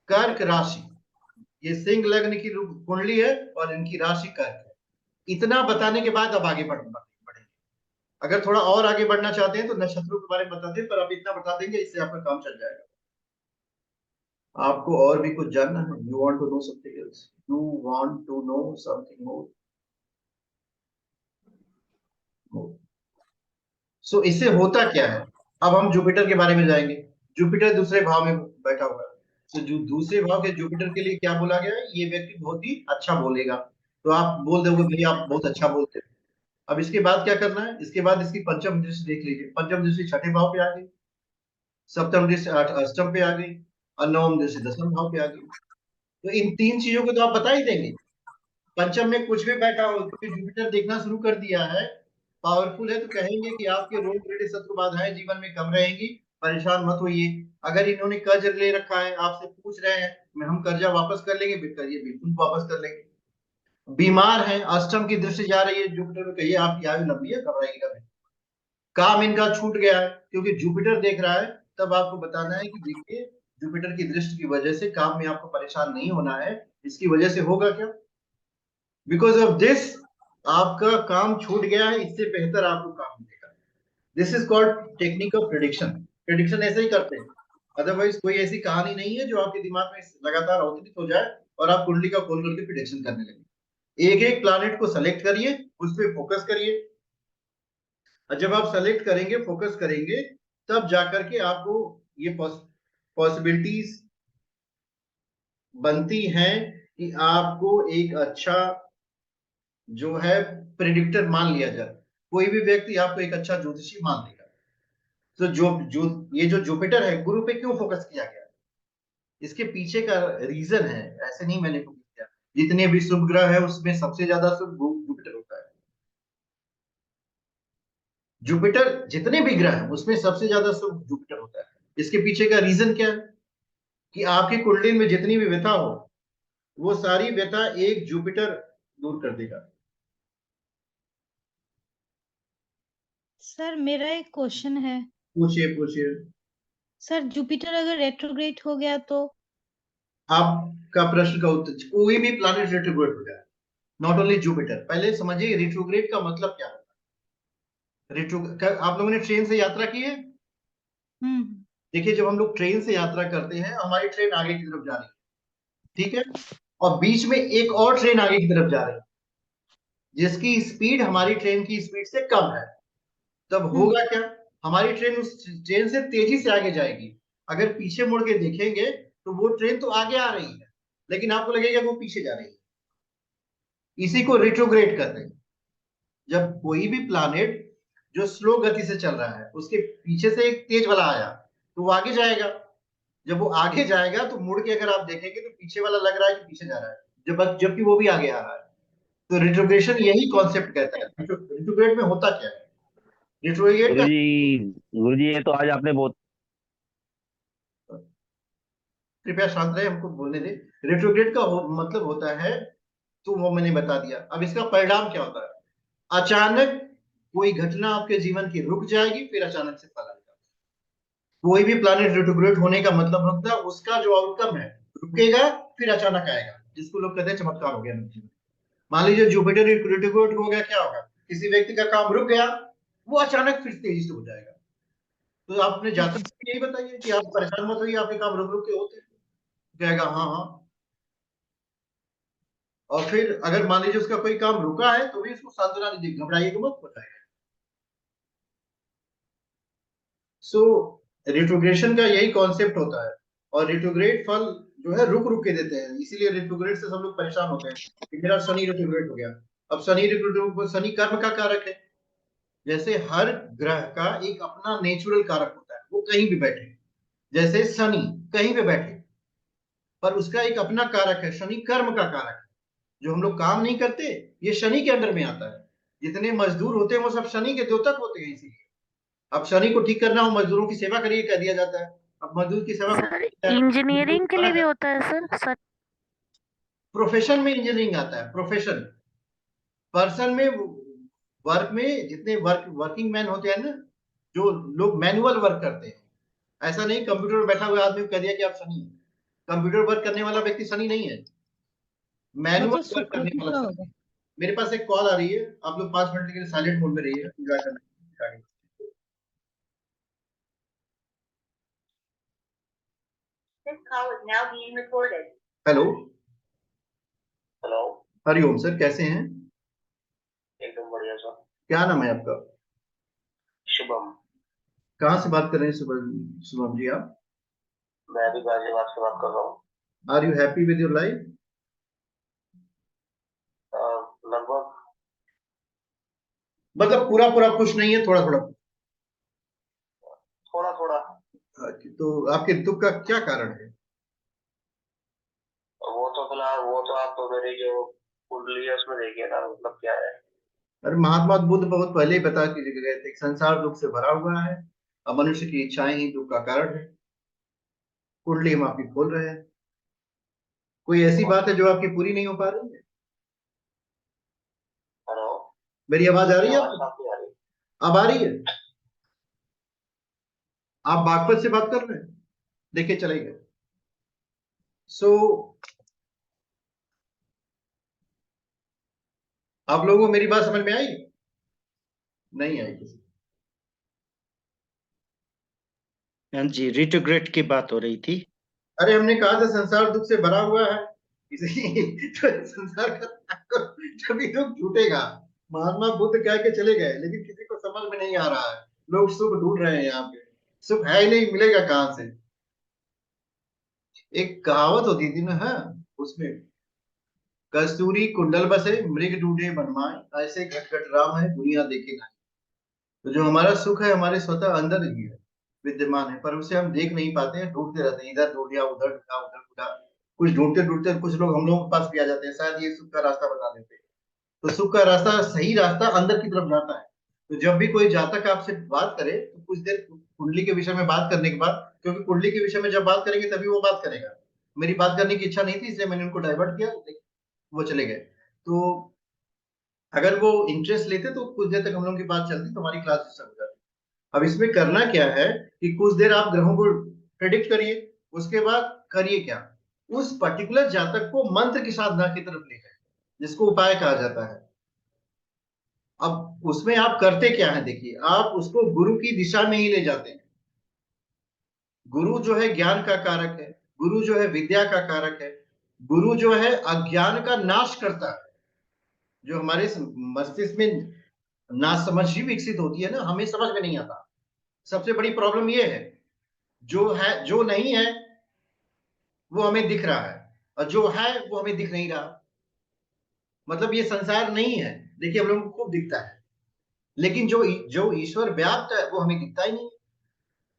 कर्क राशि। ये सिंह लग्न की कुंडली है और इनकी राशि कर्क है। इतना बताने के बाद अब आगे बढ़ेंगे। अगर थोड़ा और आगे बढ़ना चाहते हैं तो नक्षत्रों के बारे में बताते हैं, पर अब इतना बता देंगे, इससे आपका काम चल जाएगा। आपको और भी कुछ जानना है? You want to know something else? You want to know something more? So इससे होता क्या है, अब हम जुपिटर के बारे में जाएंगे। जुपिटर दूसरे भाव में बैठा हुआ है, तो जो दूसरे भाव के जुपिटर के लिए क्या बोला गया है? ये व्यक्ति बहुत ही अच्छा बोलेगा। तो आप बोल दोगे भाई आप बहुत अच्छा बोलते हैं। अब इसके बाद क्या करना है? इसके बाद इसकी पंचम दृष्टि देख लीजिए। पंचम दृष्टि 6ठे भाव पे आ गई, सप्तम दृष्टि अष्टम पे आ गई और नवम दृष्टि 10वें भाव पे आ गई। तो इन 3 चीजों को तो आप बता ही देंगे। पंचम में कुछ भी बैठा हो, क्योंकि जुपिटर देखना शुरू कर दिया है, पावरफुल है, तो कहेंगे कि आपके रोग ऋण शत्रु बाधाएं जीवन में कम रहेंगी, परेशान मत होइए। अगर इन्होंने कर्ज ले रखा है, आपसे पूछ रहे हैं हम कर्जा वापस कर लेंगे, बिल्कुल वापस कर लेंगे। बीमार है, अष्टम की दृष्टि जा रही है जुपिटर में, कहिए आपकी आयु लंबी है, घबराइएगा नहीं। काम इनका छूट गया है क्योंकि जुपिटर देख रहा है तब आपको बताना है कि देखिए जुपिटर की दृष्टि की वजह से काम में आपको परेशान नहीं होना है, इसकी वजह से होगा क्या, बिकॉज ऑफ दिस आपका काम छूट गया है, इससे बेहतर आपको काम मिलेगा। This is called technique of prediction. Prediction ऐसे ही करते हैं, अदरवाइज कोई ऐसी कहानी नहीं है जो आपके दिमाग में लगातार अवतरित हो जाए और आप कुंडली का खोल करके प्रिडिक्शन करने लगे। एक एक प्लैनेट को सेलेक्ट करिए, उस पर फोकस करिए, और जब आप सेलेक्ट करेंगे, फोकस करेंगे, तब जाकर के आपको ये पॉसिबिलिटीज बनती हैं कि आपको एक अच्छा जो है प्रिडिक्टर मान लिया जाए। कोई भी व्यक्ति आपको एक अच्छा ज्योतिषी मान लेगा। तो जो ये जो जुपिटर है गुरु पे क्यों फोकस किया गया, इसके पीछे का रीजन है, ऐसे नहीं मैंने फोकस किया। जितने भी शुभ ग्रह है उसमें सबसे ज्यादा शुभ जुपिटर होता है। जुपिटर जितने भी ग्रह हैं उसमें सबसे ज्यादा शुभ जुपिटर होता है। इसके पीछे का रीजन क्या है कि आपकी कुंडली में जितनी भी व्यथा हो वो सारी व्यथा एक जुपिटर दूर कर देगा। सर मेरा एक क्वेश्चन है। पूछिए पूछिए। सर जुपिटर अगर रेट्रोग्रेड हो गया तो? आपका प्रश्न का उत्तर, कोई भी प्लैनेट रेट्रोग्रेड हो जाए, नॉट ओनली जुपिटर। पहले समझिए रेट्रोग्रेड का मतलब क्या होता है। आप लोगों ने ट्रेन से यात्रा की है? देखिए जब हम लोग ट्रेन से यात्रा करते हैं, हमारी ट्रेन आगे की तरफ जा रही है, ठीक है, और बीच में एक और ट्रेन आगे की तरफ जा रही है जिसकी स्पीड हमारी ट्रेन की स्पीड से कम है। तब होगा क्या, हमारी ट्रेन उस ट्रेन से तेजी से आगे जाएगी। अगर पीछे मुड़ के देखेंगे तो वो ट्रेन तो आगे आ रही है, लेकिन आपको लगेगा वो पीछे जा रही है। इसी को रिट्रोग्रेड कहते हैं। जब कोई भी प्लैनेट जो स्लो गति से चल रहा है उसके पीछे से एक तेज वाला आया तो वो आगे जाएगा। जब वो आगे जाएगा तो मुड़ के अगर आप देखेंगे तो पीछे वाला लग रहा है कि पीछे जा रहा है, जबकि वो भी आगे आ रहा है। तो रिट्रोग्रेशन यही कॉन्सेप्ट कहता है। रिट्रोग्रेड में होता क्या है, रिट्रोग्रेड का गुरुजी ये तो आज आपने बहुत, कृपया शांत रहे, हमको बोलने दे। रेट्रोग्रेड का मतलब होता है, तो वो मैंने बता दिया। अब इसका परिणाम क्या होता है, अचानक कोई घटना आपके जीवन की रुक जाएगी, फिर अचानक से फल आएगा। कोई भी प्लैनेट रेट्रोग्रेड होने का मतलब होता है उसका जो आउटकम है रुकेगा फिर अचानक आएगा, जिसको लोग कहते हैं चमत्कार हो गया जीवन। मान लीजिए जुपिटर रेट्रोग्रेड हो गया, क्या होगा, किसी व्यक्ति का काम रुक गया, वो अचानक फिर तेजी से हो जाएगा। तो आप अपने जातक को यही बताइए कि आप परेशान मत होइए, आपके काम रुक रुक के होते हैं, कहेगा हाँ हाँ। और फिर अगर मान लीजिए उसका कोई काम रुका है तो भी उसको सांत्वना दीजिए, घबराइएगा मत, हो जाएगा। सो रिट्रोग्रेशन का यही कॉन्सेप्ट होता है। और रिट्रोग्रेड फल जो है रुक रुक के देते हैं, इसीलिए रिट्रोग्रेड से सब लोग परेशान होते हैं कि मेरा शनि रिट्रोग्रेड हो गया। अब शनि रिट्रोग्रेड, शनि कर्म का कारक है। जैसे हर ग्रह का एक अपना नेचुरल कारक होता है, वो कहीं भी बैठे, जैसे शनि कहीं पे बैठे पर उसका एक अपना कारक है। शनि कर्म का कारक है। जो हम लोग काम नहीं करते ये शनि के अंडर में आता है। जितने मजदूर होते हैं वो सब शनि के द्योतक होते हैं। इसीलिए अब शनि को ठीक करना हो, मजदूरों की सेवा करिए कह दिया जाता है। अब मजदूर की सेवा इंजीनियरिंग के लिए भी होता है सर। प्रोफेशन में इंजीनियरिंग आता है। प्रोफेशन पर्सन में, वर्क में जितने वर्किंग मैन होते हैं ना, जो लोग मैनुअल वर्क करते हैं, ऐसा नहीं कंप्यूटर पर बैठा हुआ आदमी को कह दिया कि आप शनि हैं। कंप्यूटर वर्क करने वाला व्यक्ति शनि नहीं है, मैनुअल वर्क करने वाला शनि। मेरे पास एक कॉल आ रही है, आप लोग 5 मिनट के लिए साइलेंट मोड में रहिए, एंजॉय करना। हेलो हेलो, हरिओम सर, कैसे हैं? एकदम बढ़िया सर। क्या नाम है आपका? शुभम। कहाँ से बात कर रहे हैं शुभम जी आप? मैं भी गाजियाबाद से बात कर रहा हूँ। Are you happy with your life? लगभग। मतलब पूरा पूरा खुश नहीं है, थोड़ा थोड़ा? थोड़ा थोड़ा। तो आपके दुख का क्या कारण है? वो तो फिलहाल, वो तो आप तो मेरी जो कुंडली है उसमें देखिए ना, मतलब क्या है। अरे महात्मा बुद्ध बहुत पहले ही बता के गए थे, संसार दुख से भरा हुआ है और मनुष्य की इच्छाएं ही दुख का कारण है। कुंडली हम आपकी खोल रहे हैं। कोई ऐसी बात है जो आपकी पूरी नहीं हो पा रही है? हेलो, मेरी आवाज आ रही है आपको? आ रही? अब आ रही है? आप बागपत से बात कर रहे हैं? देखिए चले गए। आप लोगों को मेरी बात समझ में आई? नहीं आई किसी? हाँ जी, रिट्रोग्रेड की बात हो रही थी। अरे हमने कहा था संसार दुख से भरा हुआ है, तो संसार का जब दुख टूटेगा। महात्मा बुद्ध कह के चले गए, लेकिन किसी को समझ में नहीं आ रहा है। लोग सुख ढूंढ रहे हैं यहाँ पे, सुख है ही नहीं, मिलेगा कहाँ से? एक कहावत होती थी ना, हाँ, उसमें कस्तूरी कुंडल बसे मृग ढूंढे बनमाए, ऐसे घट घट राम है दुनिया देखे नहीं। तो जो हमारा सुख है हमारे स्वतः अंदर ही है, विद्यमान है, पर उसे हम देख नहीं पाते हैं, ढूंढते रहते हैं, इधर ढूंढ लिया, उधर ढूंढा, उधर ढूंढा। कुछ ढूंढते ढूंढते कुछ लोग हम लोगों के पास भी आ जाते हैं, शायद ये सुख का रास्ता बता देते हैं। तो सुख का रास्ता, सही रास्ता अंदर की तरफ जाता है। तो जब भी कोई जातक आपसे बात करे तो कुछ देर कुंडली के विषय में बात करने के बाद, क्योंकि कुंडली के विषय में जब बात करेंगे तभी वो बात करेगा। मेरी बात करने की इच्छा नहीं थी, इसलिए मैंने उनको डाइवर्ट किया, वो चले गए। तो अगर वो इंटरेस्ट लेते तो कुछ देर तक हम लोगों की बात चलती, तो हमारी क्लास डिस्टर्ब हो जाती। अब इसमें करना क्या है कि कुछ देर आप ग्रहों को प्रेडिक्ट करिए, उसके बाद करिए क्या, उस पर्टिकुलर जातक को मंत्र की साधना की तरफ ले जाए, जिसको उपाय कहा जाता है। अब उसमें आप करते क्या है, देखिए, आप उसको गुरु की दिशा में ही ले जाते हैं। गुरु जो है ज्ञान का कारक है, गुरु जो है विद्या का कारक है, गुरु जो है अज्ञान का नाश करता है। जो हमारे मस्तिष्क में नासमझी विकसित होती है ना, हमें समझ में नहीं आता। सबसे बड़ी प्रॉब्लम ये है, जो है जो नहीं है वो हमें दिख रहा है, और जो है वो हमें दिख नहीं रहा। मतलब ये संसार नहीं है, देखिए हम लोगों को खूब दिखता है, लेकिन जो जो ईश्वर व्याप्त है वो हमें दिखता ही नहीं।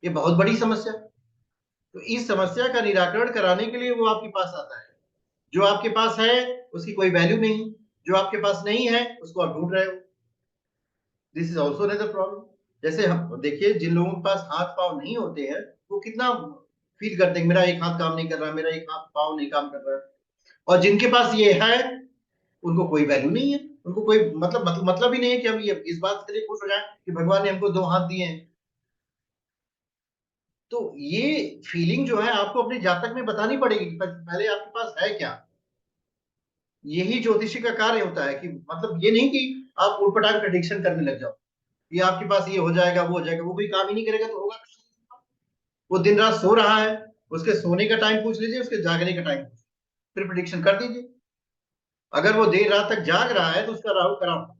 ये बहुत बड़ी समस्या। तो इस समस्या का निराकरण कराने के लिए वो आपके पास आता है। जो आपके पास है उसकी कोई वैल्यू नहीं, जो आपके पास नहीं है उसको आप ढूंढ रहे हो। This is also another problem. जैसे हम देखिए, जिन लोगों के पास हाथ पांव नहीं होते हैं वो कितना फील करते हैं, मेरा एक हाथ काम नहीं कर रहा, मेरा एक हाथ पांव नहीं काम कर रहा। और जिनके पास ये है उनको कोई वैल्यू नहीं है, उनको कोई मतलब ही नहीं है कि हम ये इस बात के लिए खुश हो जाए कि भगवान ने हमको दो हाथ दिए हैं। तो ये फीलिंग जो है आपको अपने जातक में बतानी पड़ेगी कि पहले आपके पास है क्या। यही ज्योतिषी का कार्य होता है कि मतलब ये नहीं कि आप उटपटांग प्रेडिक्शन करने लग जाओ, ये आपके पास ये हो जाएगा वो हो जाएगा, वो कोई काम ही नहीं करेगा तो होगा। वो दिन रात सो रहा है, उसके सोने का टाइम पूछ लीजिए, उसके जागने का टाइम फिर प्रेडिक्शन कर दीजिए। अगर वो देर रात तक जाग रहा है तो उसका राहु खराब,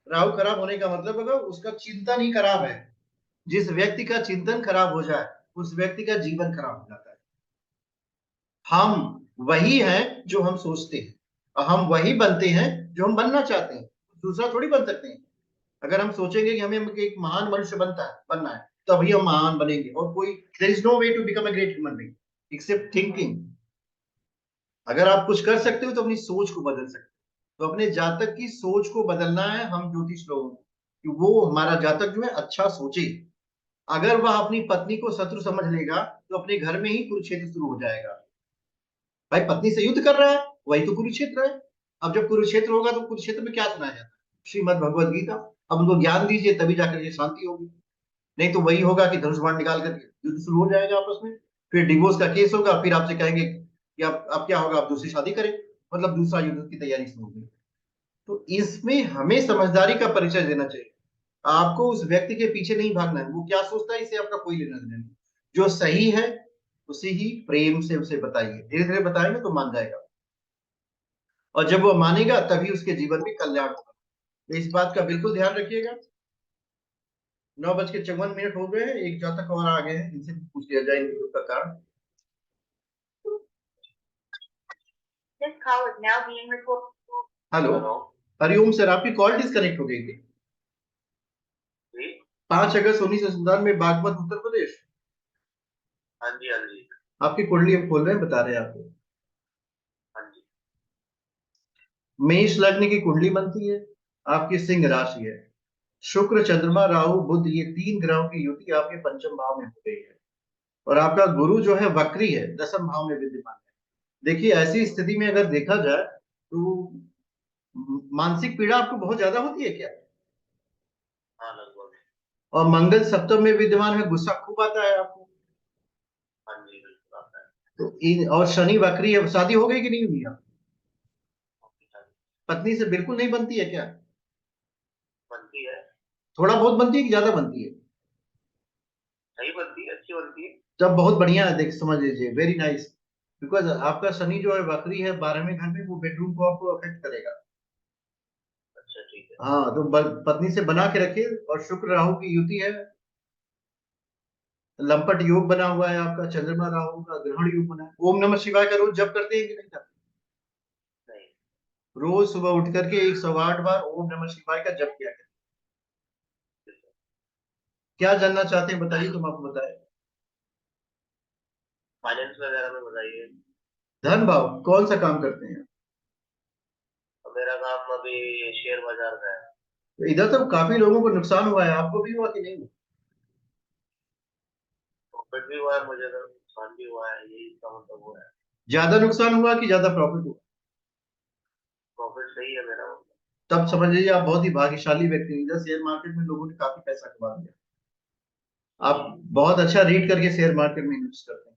राहु खराब होने का मतलब अगर उसका चिंतन ही खराब है। जिस व्यक्ति का चिंतन खराब हो जाए उस व्यक्ति का जीवन खराब हो जाता है। हम वही हैं जो हम सोचते हैं, और हम वही बनते हैं जो हम बनना चाहते हैं, दूसरा थोड़ी बन सकते हैं। अगर हम सोचेंगे कि हमें एक महान मनुष्य बनना है तभी हम महान बनेंगे, और कोई there is no way to become a great human being except thinking. अगर आप कुछ कर सकते हो तो अपनी सोच को बदल सकते हो। तो अपने जातक की सोच को बदलना है हम ज्योतिष लोगों को, कि वो हमारा जातक जो है अच्छा सोचे। अगर वह अपनी पत्नी को शत्रु समझ लेगा तो अपने घर में ही कुरुक्षेत्र शुरू हो जाएगा। भाई पत्नी से युद्ध कर रहा है, वही तो कुरुक्षेत्र है। अब जब कुरुक्षेत्र होगा तो कुरुक्षेत्र में क्या सुनाया जाता है? श्रीमद् भगवद गीता। अब उनको ज्ञान दीजिए तभी जाकर के शांति होगी, नहीं तो वही होगा कि धनुष बाण निकाल करके युद्ध शुरू हो जाएगा आपस में। फिर डिवोर्स का केस होगा, फिर आपसे कहेंगे कि आप क्या होगा, आप दूसरी शादी करें, मतलब दूसरा युद्ध की तैयारी शुरू होगी। तो इसमें हमें समझदारी का परिचय देना चाहिए। आपको उस व्यक्ति के पीछे नहीं भागना है, वो क्या सोचता है इससे आपका कोई लेना देना नहीं। जो सही है उसे ही प्रेम से उसे बताइए, धीरे धीरे बताएंगे तो मान जाएगा, और जब वो मानेगा तभी उसके जीवन में कल्याण होगा। तो इस बात का बिल्कुल ध्यान रखिएगा। 9:54 हो गए हैं, एक जातक और आ गए हैं, इनसे पूछ लिया जाए इनके दुख का कारण। हेलो, हरिओम सर, आपकी कॉल डिस्कनेक्ट हो गई थी। 5 अगस्त 1957 में बागपत उत्तर प्रदेश। हाँ जी हाँ जी। आपकी कुंडली हम खोल रहे हैं, बता रहे हैं आपको। हाँ जी। मेष लग्न की कुंडली बनती है, आपकी सिंह राशि है। शुक्र चंद्रमा राहु बुध ये 3 ग्रहों की युति आपके पंचम भाव में हो गई है, और आपका गुरु जो है वक्री है, दसम भाव में विद्यमान है। देखिए ऐसी स्थिति में अगर देखा जाए तो मानसिक पीड़ा आपको बहुत ज्यादा होती है क्या? हाँ लगभग। और मंगल सप्तम में विद्यमान है, गुस्सा खूब आता है आपको। हाँ जी बिल्कुल आता है। तो इन और शनि वक्री है, शादी हो गई कि नहीं हुई आप? पत्नी से बिल्कुल नहीं बनती है क्या? बनती है, थोड़ा बहुत बनती है कि ज्यादा बनती है? सही बनती है, अच्छी बनती है। तब बहुत बढ़िया है, देख समझ लीजिए, वेरी नाइस। बिकॉज आपका शनि जो है वक्री है 12वें घर में, वो बेडरूम को आपको अफेक्ट करेगा। अच्छा ठीक है। हाँ, तो पत्नी से बना के रखिए। और शुक्र राहु की युति है, लंपट योग बना हुआ है आपका, चंद्रमा राहु का ग्रहण योग बना है। ओम नमः शिवाय का रोज जप करते हैं कि नहीं करते? नहीं। रोज सुबह उठ करके 108 बार ओम नमः शिवाय का जप किया करें। क्या जानना चाहते हैं बताइए, तुम आपको बताए। फाइनेंस वगैरह में बताइए। धन भाव कौन सा काम करते हैं? और मेरा काम अभी शेयर बाजार का है। तो इधर तो काफी लोगों को नुकसान हुआ है, आपको भी हुआ कि नहीं? प्रॉफिट भी हुआ है मुझे, तो नुकसान भी हुआ है, यही इसका मतलब हुआ है। ज्यादा नुकसान हुआ कि ज्यादा प्रॉफिट हुआ? प्रॉफिट सही है मेरा। तब समझ लीजिए आप बहुत ही भाग्यशाली व्यक्ति हैं। इधर शेयर मार्केट में लोगों ने काफी पैसा कमा लिया। आप बहुत अच्छा रीड करके शेयर मार्केट में इन्वेस्ट करते हैं।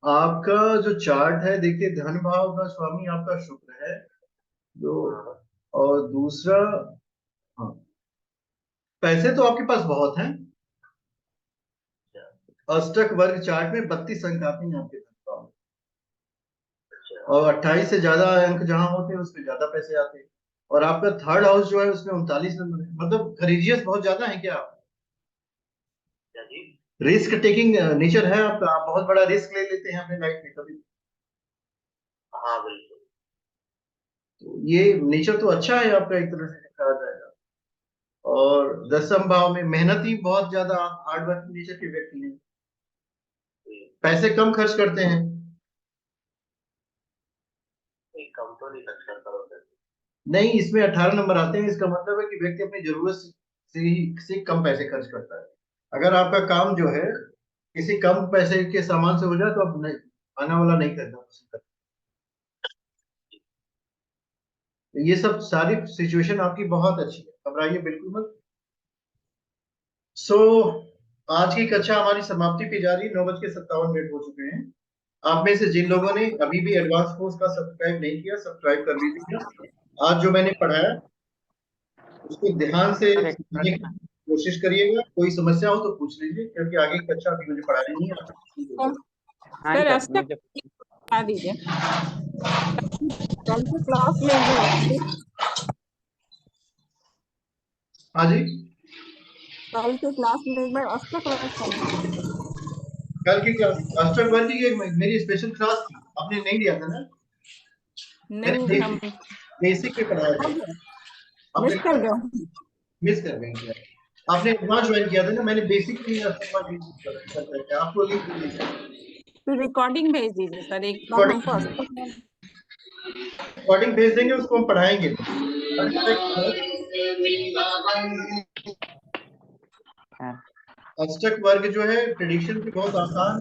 आपका जो चार्ट है देखिए, धन भाव का स्वामी आपका शुक्र है जो, और दूसरा, हाँ, पैसे तो आपके पास बहुत हैं। अष्टक वर्ग चार्ट में 32 अंक आते हैं आपके धन भाव में, और 28 से ज्यादा अंक जहां होते हैं उसमें ज्यादा पैसे आते हैं। और आपका थर्ड हाउस जो है उसमें 39 नंबर है। मतलब करेजियस बहुत ज्यादा है क्या आप? रिस्क टेकिंग नेचर है आपका, आप बहुत बड़ा रिस्क ले लेते हैं अपने लाइफ में कभी? हाँ बिल्कुल। तो ये नेचर तो अच्छा है आपका, एक तरह से कहा जाएगा। और 10वें भाव में मेहनती बहुत ज्यादा, आप हार्ड वर्किंग नेचर के व्यक्ति हैं। पैसे कम खर्च करते हैं। कम तो नहीं खर्च करता हूँ। नहीं, इसमें 18 नंबर आते हैं, इसका मतलब है कि व्यक्ति अपनी जरूरत से कम पैसे खर्च करता है। अगर आपका काम जो है किसी कम पैसे के सामान से हो जाए तो आप नहीं, आना वाला नहीं करना पसंद करते। ये सब सारी सिचुएशन आपकी बहुत अच्छी है, घबराइए बिल्कुल मत। सो आज की कक्षा हमारी समाप्ति पे जा रही है। 9:57 हो चुके हैं। आप में से जिन लोगों ने अभी भी एडवांस कोर्स का सब्सक्राइब नहीं किया, सब्सक्राइब कर लीजिएगा। आज जो मैंने पढ़ाया उसको ध्यान से समझने की कोशिश करिएगा। कोई समस्या हो तो पूछ लीजिए, क्योंकि आगे की कक्षा अभी मुझे पढ़ानी नहीं है। सर अष्टक बता दीजिए, कल की क्लास में जो हाँ जी, कल के क्लास में एक बार अष्टक वर्ग समझाइए। कल की क्लास अष्टक वर्ग की मेरी स्पेशल क्लास थी, आपने नहीं लिया था ना? नहीं, हम बेसिक पे पढ़ाया था। मिस कर गए। मिस कर गए क्या? आपने एडवांस ज्वाइन किया था ना, मैंने बेसिक भी अष्टक वर्ग आपको लिंक भेज दिया। तो रिकॉर्डिंग भेज दीजिए सर, एक बार हमको अष्टक वर्ग। रिकॉर्डिंग भेज देंगे, उसको हम पढ़ाएंगे। अष्टक वर्ग जो है प्रेडिक्शन की बहुत आसान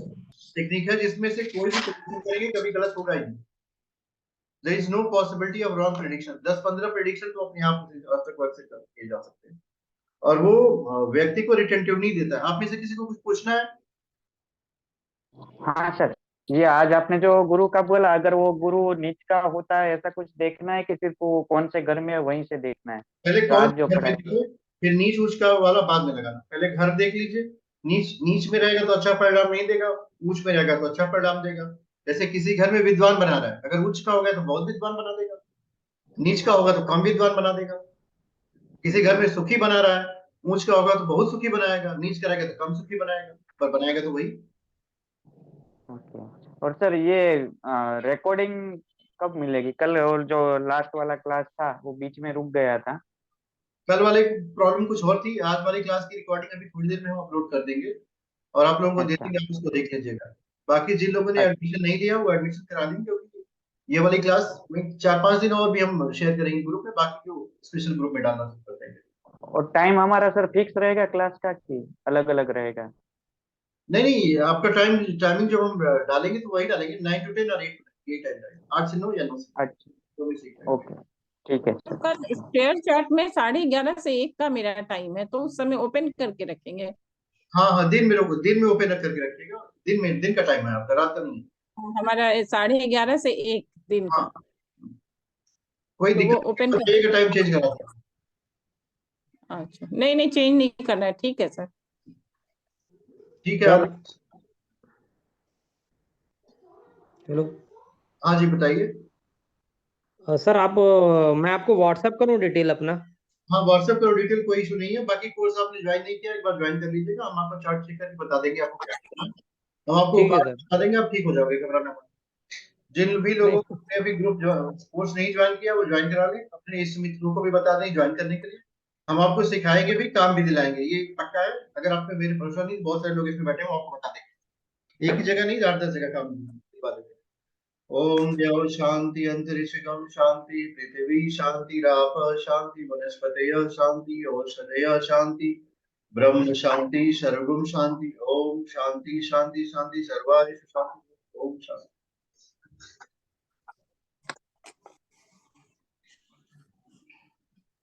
टेक्निक है, जिसमें से कोई भी प्रेडिक्शन करेंगे कभी गलत होगा ही नहीं। There is no possibility of wrong prediction। 10-15 prediction तो अपने आप अष्टक वर्ग से किए जा सकते हैं, और वो व्यक्ति को रिटेंटिव नहीं देता है। आप में से किसी को कुछ पूछना है? हाँ सर, ये आज आपने जो गुरु का बोला, अगर वो गुरु नीच का होता है ऐसा कुछ देखना है कि सिर्फ वो कौन से घर में है वहीं से देखना है? पहले तो कौन आज जो घर पढ़ा में देखो, फिर नीच ऊंच का वाला बाद में लगाना। पहले घर देख लीजिए। नीच नीच में रहेगा तो अच्छा परिणाम नहीं देगा, ऊंच में रहेगा तो अच्छा परिणाम देगा। जैसे किसी घर में विद्वान बना रहा है, अगर उच्च का होगा तो बहुत विद्वान बना देगा, नीच का होगा तो कम विद्वान बना देगा। किसी घर में सुखी बना रहा है, ऊंच का होगा तो बहुत सुखी बनाएगा, नीच कराएगा तो कम सुखी बनाएगा, पर बनाएगा तो वही। और सर ये रिकॉर्डिंग कब मिलेगी? कल और जो लास्ट वाला क्लास था वो बीच में रुक गया था। कल वाले प्रॉब्लम कुछ और थी, आज वाली क्लास की रिकॉर्डिंग अभी थोड़ी देर में हम अपलोड कर देंगे और आप लोगों को दे देंगे, आप उसको देख लीजिएगा। बाकी जिन लोगों ने एडमिशन नहीं लिया वो एडमिशन करा लेंगे, क्योंकि ये वाली क्लास में 4-5 दिन और भी हम शेयर करेंगे ग्रुप में, बाकी जो स्पेशल ग्रुप में डालना शुरू कर देंगे। और टाइम हमारा सर फिक्स रहेगा क्लास का कि अलग अलग रहेगा? नहीं नहीं, आपका टाइमिंग जो हम डालेंगे तो वही डालेंगे, 9 to 10 और 8 to 10, 8 से 9 या 9 से। अच्छा, ओके, ठीक है सर। कल शेयर चैट में 11:30 से 1 का मेरा टाइम है, तो उस समय ओपन करके रखेंगे। हाँ हाँ, दिन में ओपन करके रखिएगा। दिन का टाइम है आपका, रात का नहीं। हमारा 11:30 से 1 दिन का। हाँ, कोई तो वो दिक्कत ओपन नहीं, कर। का टाइम चेंज करा दें। अच्छा, नहीं चेंज नहीं करना है, ठीक है सर। ठीक है सर आप। हेलो हाँ जी, बताइए। सर आप मैं आपको व्हाट्सएप करूँ डिटेल अपना? हाँ, व्हाट्सएप करो डिटेल, कोई इशू नहीं है। बाकी कोर्स आपने ज्वाइन नहीं किया, एक बार ज्वाइन कर लीजिएगा। हम आपको चार्ट चेक करके बता देंगे आपको क्या करना है। हम आपको ठीक है सर। बता देंगे, आप ठीक हो जाओगे, घबराना मत। जिन भी लोगों नहीं ने अभी ग्रुप कोर्स नहीं ज्वाइन किया, वो ज्वाइन करा लें। अपने इस मित्रों को भी बता दें ज्वाइन करने के लिए। हम आपको सिखाएंगे भी, काम भी दिलाएंगे, ये पक्का है। अगर आप पे मेरे भरोसा नहीं, बहुत सारे लोग इसमें बैठे हैं, वो आपको बता देंगे। एक ही जगह नहीं, 8-10 जगह काम दिलवा देंगे। ओम द्यौ शांति अंतरिक्षं शांति पृथ्वी शांति राप शांति वनस्पतय शांति औषधय शांति ब्रह्म शांति सर्वगुण शांति। ओम शांति शांति शांति सर्वारिषु शांति। ओम शांति।